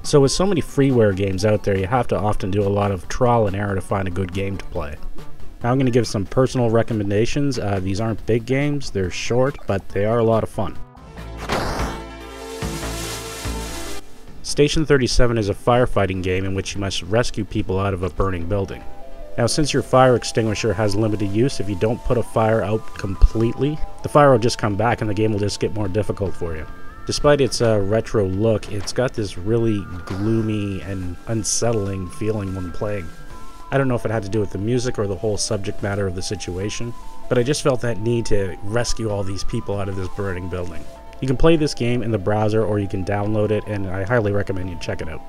So with so many freeware games out there, you have to often do a lot of trial and error to find a good game to play. Now I'm going to give some personal recommendations. These aren't big games, they're short, but they are a lot of fun. Station 37 is a firefighting game in which you must rescue people out of a burning building. Now since your fire extinguisher has limited use, if you don't put a fire out completely, the fire will just come back and the game will just get more difficult for you. Despite its retro look, it's got this really gloomy and unsettling feeling when playing. I don't know if it had to do with the music or the whole subject matter of the situation, but I just felt that need to rescue all these people out of this burning building. You can play this game in the browser or you can download it, and I highly recommend you check it out.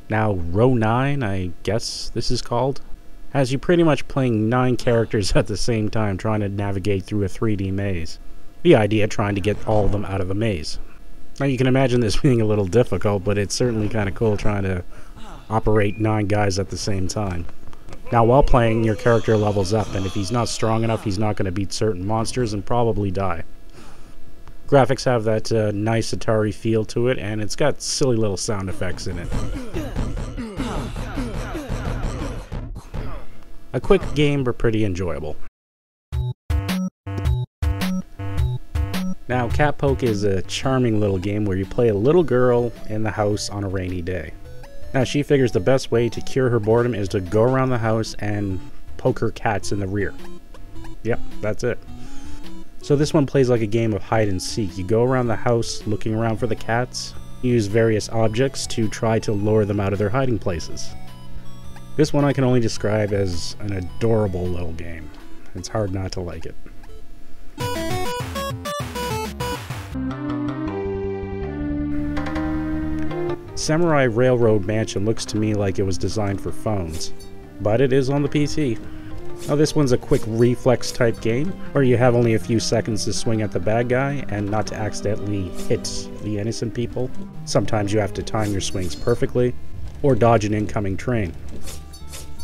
Now, Row 9, I guess this is called, has you pretty much playing 9 characters at the same time trying to navigate through a 3D maze. The idea trying to get all of them out of the maze. Now you can imagine this being a little difficult, but it's certainly kind of cool trying to operate 9 guys at the same time. Now while playing, your character levels up, and if he's not strong enough, he's not going to beat certain monsters and probably die. Graphics have that nice Atari feel to it, and it's got silly little sound effects in it. A quick game, but pretty enjoyable. Now, Cat Poke is a charming little game where you play a little girl in the house on a rainy day. Now, she figures the best way to cure her boredom is to go around the house and poke her cats in the rear. Yep, that's it. So this one plays like a game of hide and seek. You go around the house looking around for the cats, use various objects to try to lure them out of their hiding places. This one I can only describe as an adorable little game. It's hard not to like it. Samurai Railroad Mansion looks to me like it was designed for phones, but it is on the PC. Now this one's a quick reflex type game, where you have only a few seconds to swing at the bad guy and not to accidentally hit the innocent people. Sometimes you have to time your swings perfectly, or dodge an incoming train.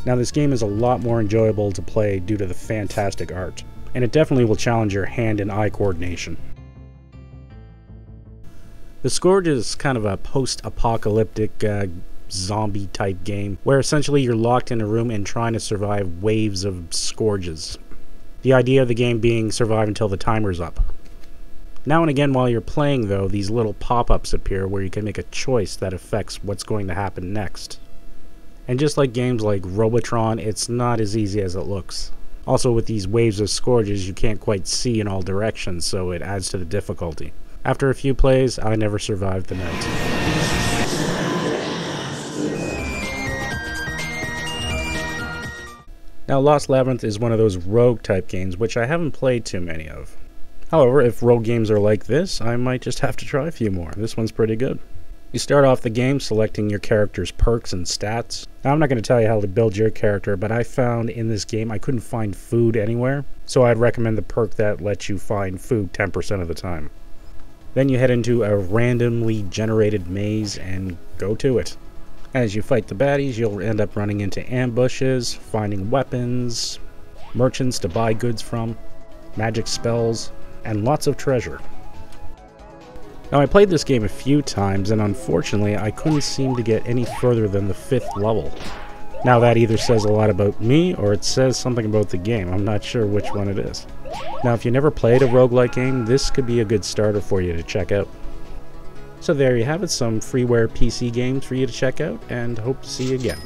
Now this game is a lot more enjoyable to play due to the fantastic art, and it definitely will challenge your hand and eye coordination. The Scourge is kind of a post-apocalyptic zombie type game, where essentially you're locked in a room and trying to survive waves of scourges. The idea of the game being survive until the timer's up. Now and again while you're playing though, these little pop-ups appear where you can make a choice that affects what's going to happen next. And just like games like Robotron, it's not as easy as it looks. Also with these waves of scourges, you can't quite see in all directions, so it adds to the difficulty. After a few plays, I never survived the night. Now Lost Labyrinth is one of those rogue type games which I haven't played too many of. However, if rogue games are like this, I might just have to try a few more. This one's pretty good. You start off the game selecting your character's perks and stats. Now I'm not going to tell you how to build your character, but I found in this game I couldn't find food anywhere, so I'd recommend the perk that lets you find food 10% of the time. Then you head into a randomly generated maze and go to it. As you fight the baddies, you'll end up running into ambushes, finding weapons, merchants to buy goods from, magic spells, and lots of treasure. Now I played this game a few times and unfortunately I couldn't seem to get any further than the 5th level. Now that either says a lot about me or it says something about the game. I'm not sure which one it is. Now if you never played a roguelike game, this could be a good starter for you to check out. So there you have it, some freeware PC games for you to check out, and hope to see you again.